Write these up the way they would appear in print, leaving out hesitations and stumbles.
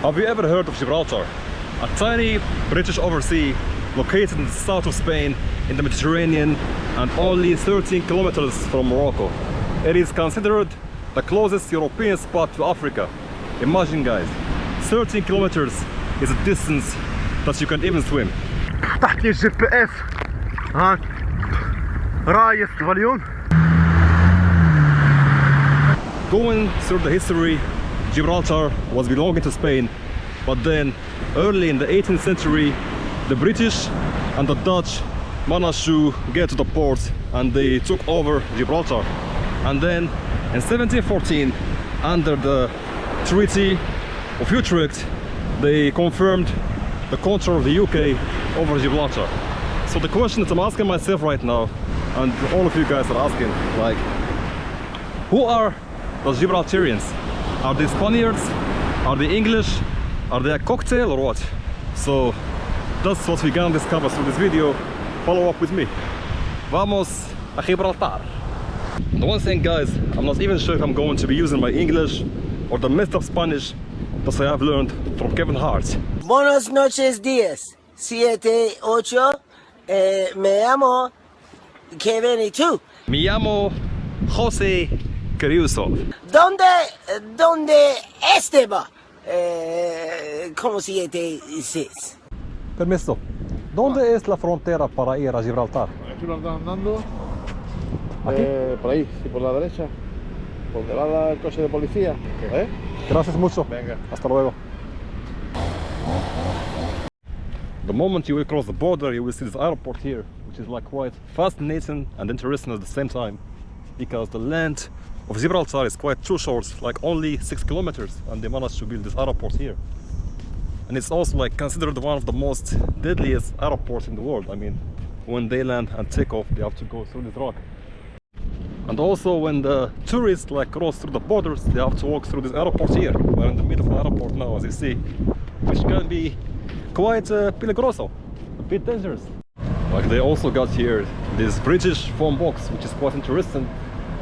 Have you ever heard of Gibraltar? A tiny British oversea located in the south of Spain in the Mediterranean and only 13 kilometers from Morocco. It is considered the closest European spot to Africa. Imagine guys, 13 kilometers is a distance that you can even swim. تحت لي الجي بي اس ها رايس الفاليون. Going through the history, Gibraltar was belonging to Spain, but then early in the 18th century the British and the Dutch managed to get to the port and they took over Gibraltar. And then in 1714, under the Treaty of Utrecht, they confirmed the control of the UK over Gibraltar. So the question that I'm asking myself right now, and all of you guys are asking, like, who are the Gibraltarians? Are they Spaniards? Are they English? Are they a cocktail or what? So that's what we're gonna discover through this video. Follow up with me. Vamos a Gibraltar. The one thing guys, I'm not even sure if I'm going to be using my English or the messed up Spanish that I have learned from Kevin Hart. Buenos noches, días. 7, 8. Me llamo Kevin y tú. Me llamo José Caruso. ¿Dónde Esteba? ¿Cómo se dice? Permiso. ¿Dónde es la frontera para ir a Gibraltar? Aquí lo están andando. ¿Aquí? Por ahí, sí, por la derecha. Por donde va el coche de policía. ¿Eh? Gracias mucho. Venga. Hasta luego. The moment you will cross the border, you will see this airport here, which is like quite fascinating and interesting at the same time, because the land of Gibraltar is quite too short, like only 6 kilometers, and they managed to build this airport here. And it's also like considered one of the most deadliest airports in the world. I mean, when they land and take off, they have to go through this rock. And also when the tourists like cross through the borders, they have to walk through this airport here. We're in the middle of the airport now, as you see, which can be quite peligroso, a bit dangerous. Like they also got here this British phone box, which is quite interesting,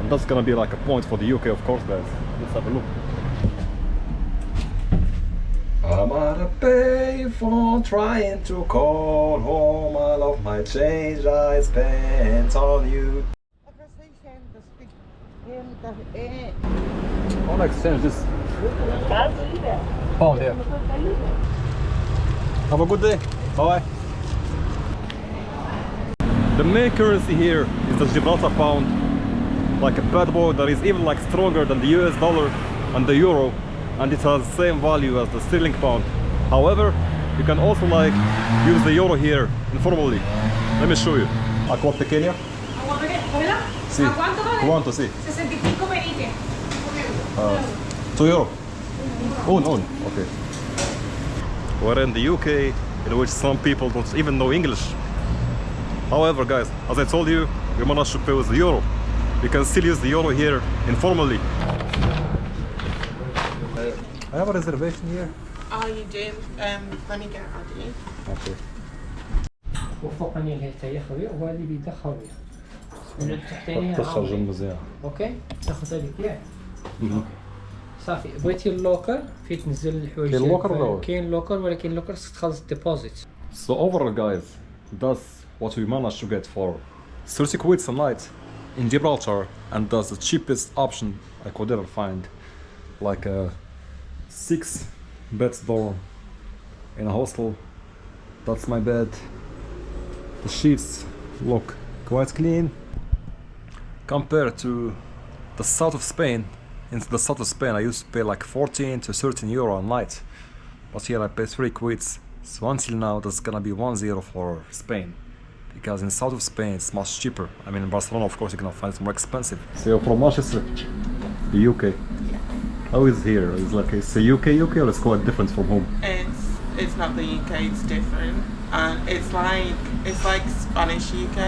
and that's gonna be like a point for the UK, of course, guys. Let's have a look. I'm at a payphone trying to call home. I love my change I spent on you. I want to exchange this pound here. Have a good day. Bye. The main currency here is the Gibraltar pound, like a bad boy that is even like stronger than the US dollar and the euro, and it has the same value as the sterling pound. However, you can also like use the euro here informally. Let me show you. A cuál pequeña? Sí. ¿Cuánto? Sí. 65 peniques. 2 euro. Un. Okay. We're in the UK, in which some people don't even know English. However, guys, as I told you, we managed to pay with the euro. You can still use the euro here informally. I have a reservation here. Oh, you do? Let me get it out of you. Okay. وفوقني الهتاية خويا وهو اللي بيدخل من التحتانية تخرج مزيان. اوكي تاخذ هذيك ياك صافي. بغيتي اللوكر في تنزل الحوايج. كاين لوكر ولا هو؟ كاين لوكر ولكن اللوكر خصك تخلص الديبوزيت. So overall guys, that's what we managed to get for 30 quid a night in Gibraltar, and that's the cheapest option I could ever find. Like a 6-bed dorm in a hostel. That's my bed. The sheets look quite clean compared to the south of Spain. In the south of Spain I used to pay like 14 to 13 euro a night, but here I pay 3 quid. So until now that's gonna be 1-0 for Spain, because in south of Spain it's much cheaper. I mean in Barcelona of course you're gonna find it more expensive. So you're from Manchester, the UK. How is it here? It's like it's a UK or it's quite different from home? It's not the UK. It's different, and it's like Spanish UK.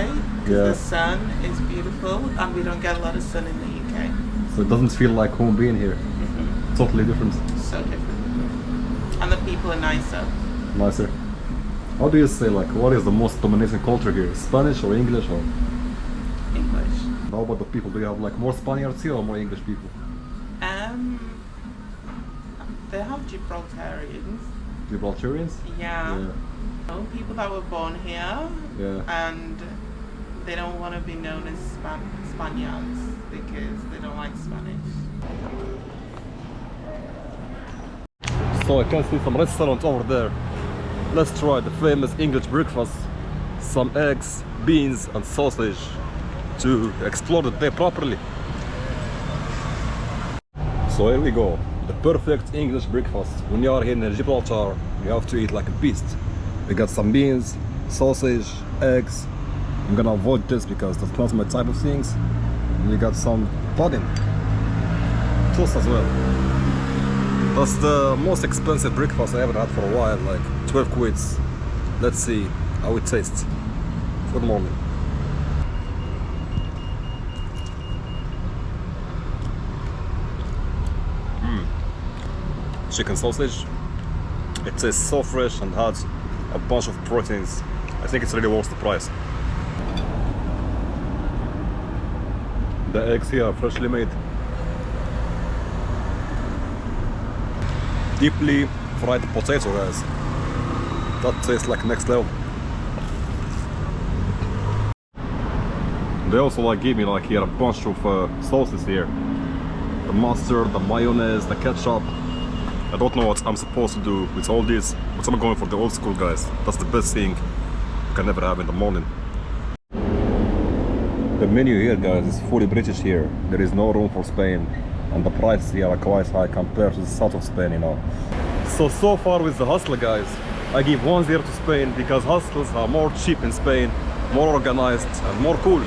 Yeah. The sun is beautiful, and we don't get a lot of sun in the UK. So it doesn't feel like home being here. Totally different. So different, and the people are nicer. Nicer. How do you say, like, what is the most dominating culture here? Spanish or English or? English. How about the people? Do you have like more Spaniards here or more English people? they have Gibraltarians. Gibraltarians? Yeah. People that were born here. Yeah. And they don't want to be known as Spaniards because they don't like Spanish. So I can see some restaurants over there. Let's try the famous English breakfast. Some eggs, beans and sausage to explore the day properly. So here we go. The perfect English breakfast. When you are here in Gibraltar, you have to eat like a beast. We got some beans, sausage, eggs. I'm gonna avoid this because that's not my type of things. And we got some pudding. Toast as well. That's the most expensive breakfast I ever had for a while, like 12 quids. Let's see how it tastes. Good morning. Chicken sausage. It tastes so fresh and has a bunch of proteins. I think it's really worth the price. The eggs here are freshly made. Deeply fried potato, guys. That tastes like next level. They also like give me like here a bunch of sauces here. The mustard, the mayonnaise, the ketchup. I don't know what I'm supposed to do with all this, but I'm going for the old school, guys. That's the best thing you can ever have in the morning. The menu here, guys, is fully British here. There is no room for Spain, and the prices here are quite high compared to the south of Spain, you know. So far with the hostel, guys, I give 1-0 to Spain because hostels are more cheap in Spain, more organized and more cool.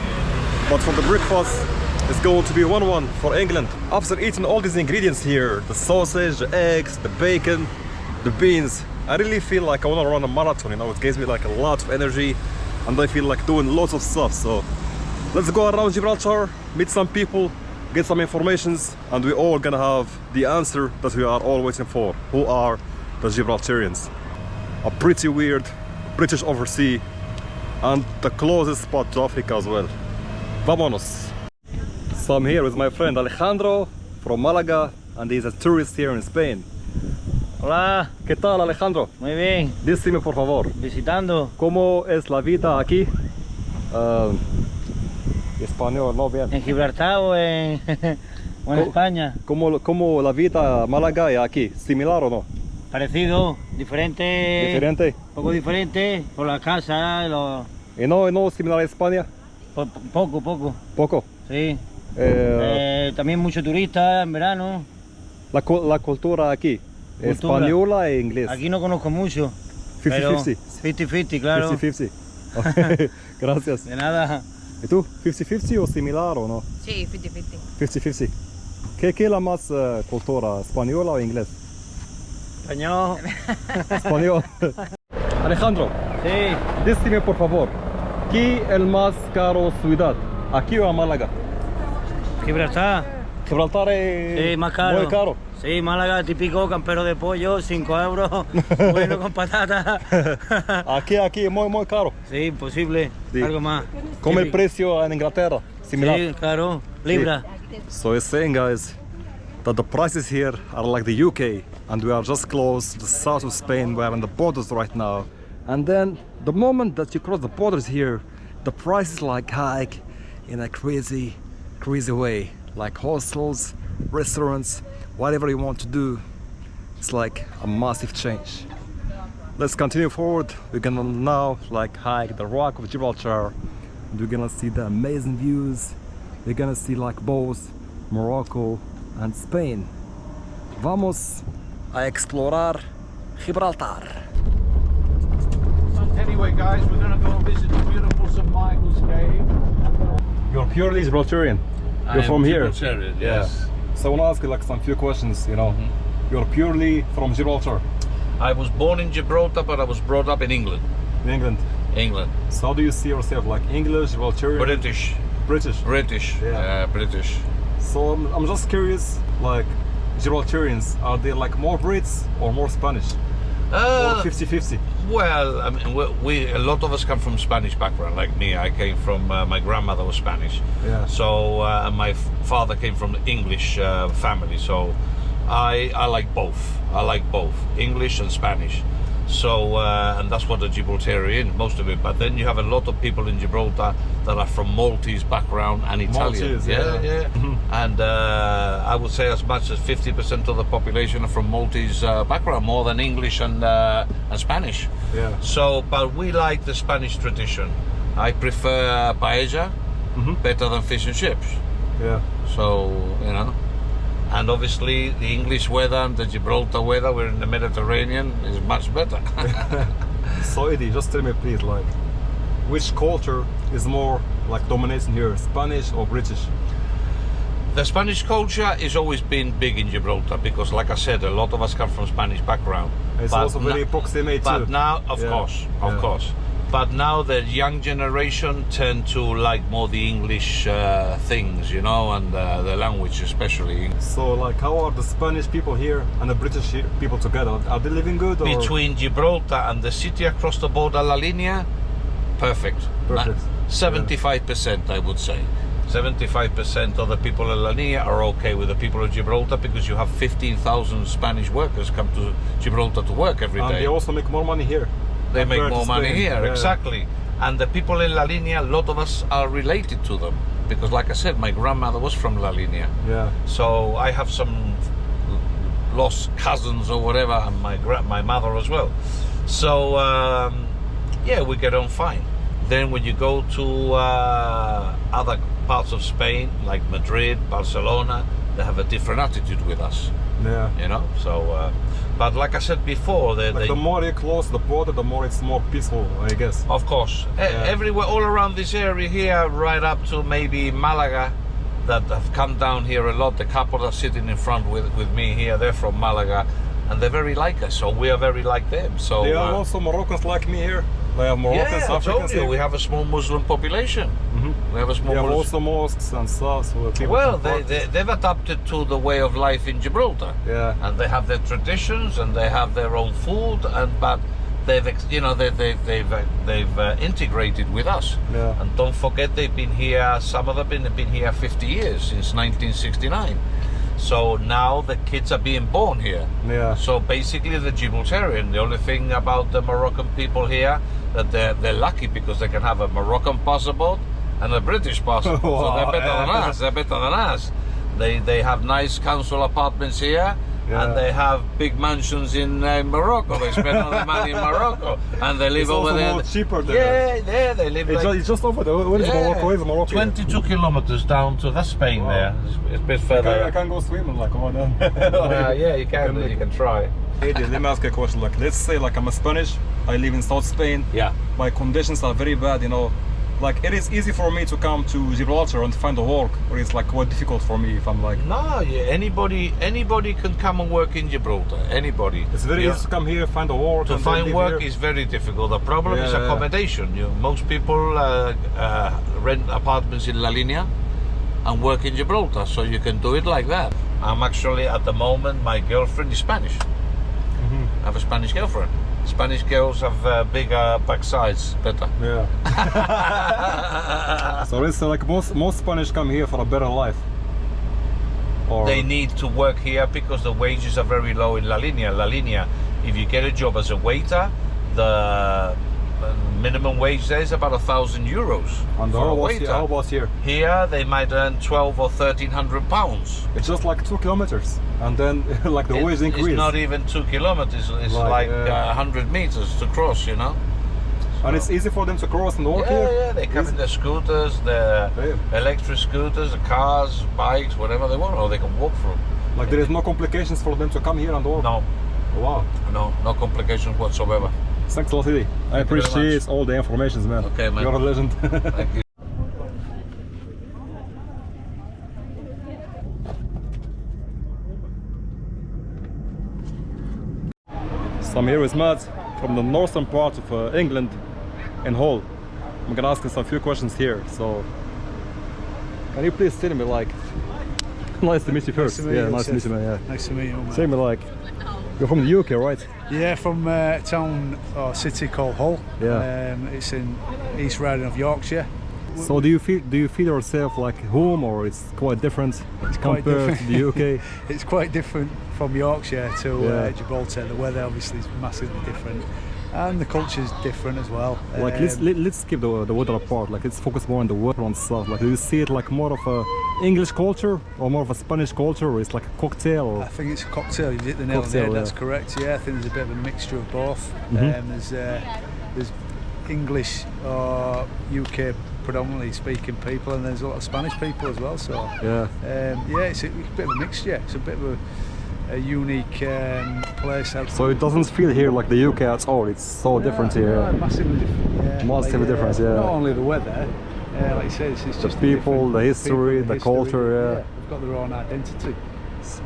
But for the breakfast, it's going to be 1-1 for England. After eating all these ingredients here, the sausage, the eggs, the bacon, the beans, I really feel like I want to run a marathon, you know. It gives me like a lot of energy and I feel like doing lots of stuff. So let's go around Gibraltar, meet some people, get some informations, and we're all gonna have the answer that we are all waiting for. Who are the Gibraltarians? A pretty weird British oversea and the closest spot to Africa as well. Vámonos! So I'm here with my friend Alejandro from Málaga, and he's a tourist here in Spain. Hola, ¿Qué tal, Alejandro? muy bien. Dígame por favor, Visitando. ¿cómo es la vida aquí? Español, no bien. ¿En Gibraltar o en, o en España? ¿Cómo la vida Málaga y aquí? ¿Similar o no? Parecido, diferente. ¿Diferente? Un poco diferente por la casa, ¿Y no similar a España? poco. ¿Poco? Sí. También muchos turistas en verano. La cultura aquí, Cultura. española e inglés. Aquí no conozco mucho. 50-50. 50-50, claro. 50-50. Gracias. De nada. ¿Y tú? ¿50-50 o similar o no? Sí, 50-50. 50-50. ¿Qué es la más cultura, española o inglés? Español. Español. Alejandro, Sí. dígame por favor, ¿qué es el más caro ciudad? ¿Aquí o en Málaga? Gibraltar. Gibraltar es Sí, más caro. muy caro. Sí, Málaga, típico campero de pollo, 5 euros. Bueno, con patata. Aquí es muy caro. Sí, imposible. Sí. Algo más. ¿Cómo el Típico. precio en Inglaterra? Similar. Sí, claro. Libra. So it's saying, guys, that the prices here are like the UK, and we are just close to the south of Spain. We are on the borders right now, and then the moment that you cross the borders here, the prices like hike in a crazy way. Like hostels, restaurants, whatever you want to do, it's like a massive change. Let's continue forward. We're gonna now like hike the rock of Gibraltar, and we're gonna see the amazing views. We're gonna see like both Morocco and Spain. Vamos a explorar Gibraltar. Anyway, guys, we're going to go and visit the beautiful St. Michael's Cave. You're purely Gibraltarian. You're from here. Gibraltarian, yes. So I want to ask you like some few questions. You know, you're purely from Gibraltar, I was born in Gibraltar, but I was brought up in England. in England. England. So how do you see yourself? Like English, Gibraltarian, British. British? Yeah. British. So I'm just curious, like Gibraltarians, are they like more Brits or more Spanish? Or 50-50? Well, I mean, a lot of us come from Spanish background, like me. I came from, my grandmother was Spanish. Yeah. So, and my father came from English family. So, I like both. I like both English and Spanish. So and that's what the Gibraltarian, most of it. But then you have a lot of people in Gibraltar that are from Maltese background and Italian. Maltese, yeah. And I would say as much as 50% of the population are from Maltese background, more than English and Spanish. Yeah. So, but we like the Spanish tradition. I prefer paella better than fish and chips. Yeah. So, you know, and obviously the English weather and the Gibraltar weather, we're in the Mediterranean, is much better. So Eddie, just tell me please, like, which culture is more like dominating here, Spanish or British? The Spanish culture has always been big in Gibraltar because, like I said, a lot of us come from Spanish background. It's But also very proximate too. But now, of course. But now the young generation tend to like more the English things, you know, and the language especially. So like, how are the Spanish people here and the British people together? Are they living good? Or? Between Gibraltar and the city across the border, La Linea, perfect. Perfect. 75%, I would say. 75% of the people in La Linea are okay with the people of Gibraltar because you have 15,000 Spanish workers come to Gibraltar to work every day. And they also make more money here. They make compared more to money Spain. here, Yeah. exactly. And the people in La Linea, a lot of us are related to them because, like I said, my grandmother was from La Linea. Yeah. So I have some lost cousins or whatever, and my mother as well. So yeah, we get on fine. Then when you go to other parts of Spain, like Madrid, Barcelona, they have a different attitude with us. Yeah. You know, so. But like I said before, the more you close the border, the more it's more peaceful, I guess. Of course. Everywhere, all around this area here, right up to maybe Malaga, that have come down here a lot. The couple that are sitting in front with me here, they're from Malaga, and they're very like us, so we are very like them. So there are also Moroccans like me here. They are Moroccans, I Africans told you, here. we have a small Muslim population. We have a small We have Muslim. also mosques and stuff. So people Well, can they've adapted to the way of life in Gibraltar. Yeah. And they have their traditions and they have their own food, but they've integrated with us. Yeah. And don't forget, they've been here. Some of them have been here 50 years, since 1969. So now the kids are being born here. Yeah. So basically, the Gibraltarian. The only thing about the Moroccan people here, that they're lucky because they can have a Moroccan passport and a British passport. So they're better than us. They're better than us. They have nice council apartments here. Yeah. And they have big mansions in Morocco. They spend all their money in Morocco, and they live It's over also there. more cheaper there. Yeah, they live. It's just over there. Where is Morocco? Where is Morocco? 22 kilometers down to that's Spain. Wow. There, it's a bit further. I can go swimming like on them. Yeah, you can. You can try. Hey, let me ask you a question. Like, let's say, like, I'm a Spanish. I live in South Spain. Yeah. My conditions are very bad. You know, like, it is easy for me to come to Gibraltar and find a work, or it's like quite difficult for me if I'm like. No, yeah, anybody can come and work in Gibraltar. Anybody. It's very easy to come here, find a work. To and then find live work here. is very difficult. The problem is Yeah. accommodation. Most people rent apartments in La Linea and work in Gibraltar, so you can do it like that. I'm actually, at the moment, my girlfriend is Spanish. I have a Spanish girlfriend. Spanish girls have bigger backsides, better. Yeah. So it's like most Spanish come here for a better life. Or They need to work here because the wages are very low in La Linea. La Linea, if you get a job as a waiter, the minimum wage there is about €1,000 and for a waiter. how about here? Here they might earn 12 or 1,300 pounds. It's just like 2 kilometers, and then like the wage increase. It's not even 2 kilometers. It's Like, like 100 meters to cross. You know. And it's easy for them to cross and work here. Yeah, they come in their scooters, their electric scooters, the cars, bikes, whatever they want, or they can walk through. Like there is no complications for them to come here and work. No, Wow. no complications whatsoever. Thanks a lot, Eddie. I Thank you very appreciate much. all the information, man. Okay, man. You're a legend. Thank you. So I'm here with Matt from the northern part of England in Hull. I'm gonna ask him some few questions here. So, can you please tell me, like, nice to meet you first. Nice to meet you, man. Yeah. Nice to meet you, man. Tell me, like, you're from the UK, right? Yeah, from a town or city called Hull. Yeah. It's in East Riding of Yorkshire. So do you feel yourself like home, or it's quite different quite compared different. to the UK? It's quite different from Yorkshire to Yeah. Gibraltar. The weather obviously is massively different, and the culture's different as well. Like let's skip the weather apart. Like let's focus more on the weather and stuff. Like do you see it like more of a English culture or more of a Spanish culture, or it's like a cocktail? Or I think it's a cocktail. You hit the nail on the Cocktail, head. That's yeah. correct. Yeah, I think there's a bit of a mixture of both. There's English or UK predominantly speaking people, and there's a lot of Spanish people as well. So yeah. it's a bit of a mixture. It's a bit of a unique place. So it doesn't feel here like the UK at all. It's so different here. No, massively different. Yeah. Massively different, yeah. Not only the weather, like you said, it's The just people, different the history, people, the culture. Yeah. They've got their own identity.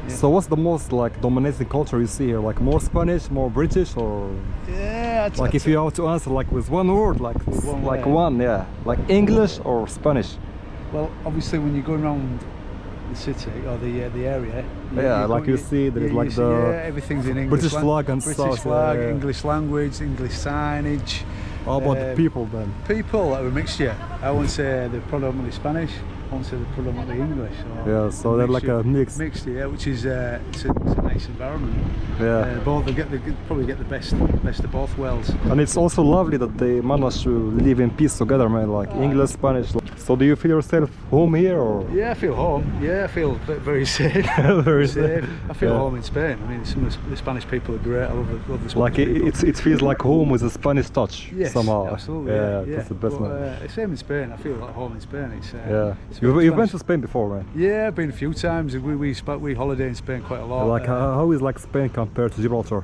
So what's the most like dominating culture you see here? Like more Spanish, more British, or Yeah, like if you have to answer like with one word, like one like word. one, yeah, like English or Spanish? Well, obviously, when you're going around the city or the area, Yeah, like you see, there is like the everything's in English. British flag and British stuff, flag, yeah. English language, English signage. How about the people then? People are a mixture. I won't say they're predominantly Spanish. I won't say they're predominantly English. Yeah, so they're like a mix. Mixed, yeah, which is it's a nice environment. Yeah. Both they probably get the best of both worlds. And it's also lovely that they manage to live in peace together, man. Like English, Spanish. So do you feel yourself home here, or? Yeah, I feel home. Yeah, I feel very safe. Very safe. I feel Yeah. home in Spain. I mean, some of the Spanish people are great. I love the Spanish Like people. it feels like home with a Spanish touch Yes, somehow. absolutely. Yeah, that's the best, but, man. same in Spain. I feel like home in Spain. It's Yeah. it's You've been Spanish. to Spain before, man. Yeah, I've been a few times. We holiday in Spain quite a lot. Like how is like Spain compared to Gibraltar?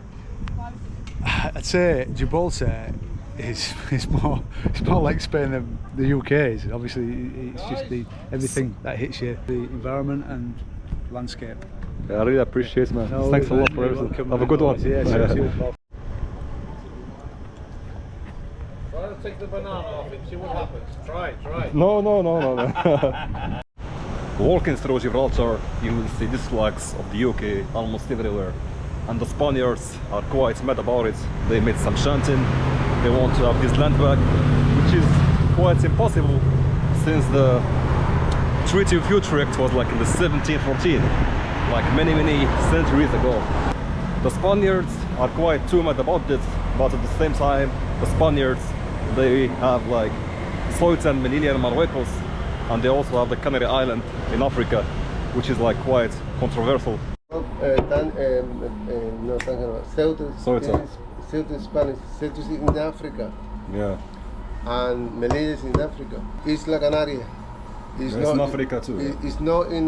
I'd say Gibraltar is more like Spain than the UK is. Obviously, it's just everything that hits you, the environment and landscape. Yeah, I really appreciate it, man. No, Thanks a lot you're for everything. welcome, Have a man. good one. Yeah, same to you. Try to take the banana off and see what happens. Try. No. Walking through Gibraltar, you will see these flags of the UK almost everywhere. And the Spaniards are quite mad about it. They made some chanting. They want to have this land back, which is quite impossible since the Treaty of Utrecht was like in the 1714, like many centuries ago. The Spaniards are quite too mad about this, but at the same time, the Spaniards, they have like Ceuta and Melilla and Marruecos, and they also have the Canary Island in Africa, which is like quite controversial. No, Ceuta. Ceuta. Ceuta is Spanish. Ceuta is in Africa, Yeah, and Melilla is in Africa. Isla Canaria. it's in Africa too. It's not in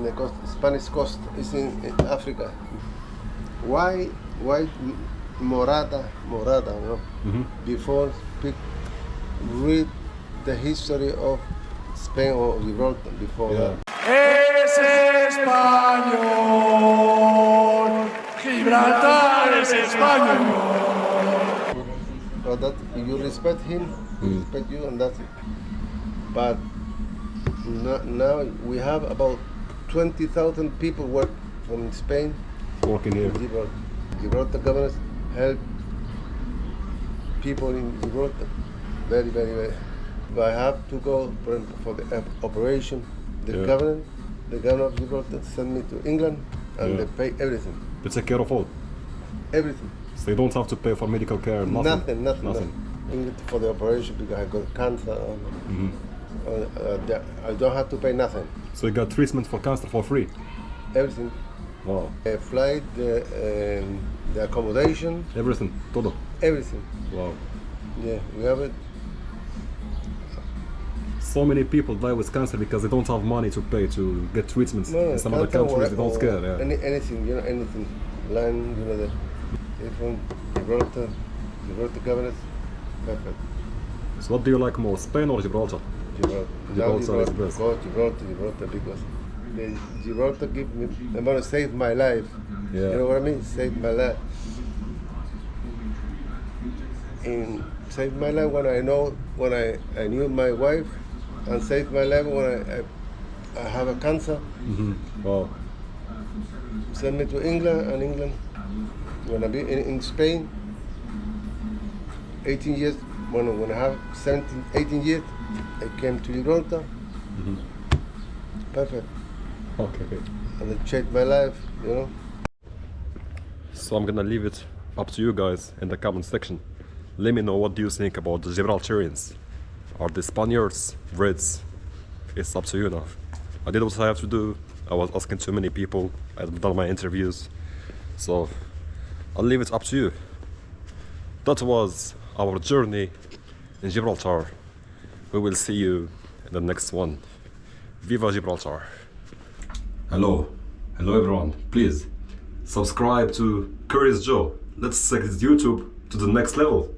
the coast, Spanish coast. It's in Africa. Why Morata? No. Before read the history of Spain or Gibraltar before Yeah. that. Es español, Gibraltar es español. So that you respect him, he respect you, and that's it. But now we have about 20,000 people work from Spain Working here. in Gibraltar. Gibraltar governors help people in Gibraltar very. If I have to go for the operation, the governor of Gibraltar send me to England, and they pay everything. They take care of all. Everything. So you don't have to pay for medical care, nothing. Nothing. For the operation because I got cancer. I don't have to pay nothing. So you got treatment for cancer for free. Everything. Wow. Flight, the accommodation. Everything. Todo. Everything. Wow. Yeah, we have it. So many people die with cancer because they don't have money to pay to get treatments. No, In some other cancer countries, they don't care. Yeah. Anything, anything. Land, the from Gibraltar governors, perfect. So what do you like more, Spain or Gibraltar? Gibraltar. Gibraltar is the best. Go Gibraltar because Gibraltar give me, I'm gonna save my life. Yeah. You know what I mean? Save my life. And save my life when I knew my wife, and save my life when I have a cancer. Wow. Send me to England, and England, when I be in Spain, 18 years when I have 17, 18 years, I came to Gibraltar. Perfect. Okay. And it changed my life, you know. So I'm gonna leave it up to you guys in the comment section. Let me know what do you think about the Gibraltarians. Are they Spaniards, Brits? It's up to you now. I did what I have to do. I was asking too many people. I've done my interviews. So I'll leave it up to you. That was our journey in Gibraltar. We will see you in the next one. Viva Gibraltar. Hello everyone. Please subscribe to Curious Joe. Let's take this YouTube to the next level.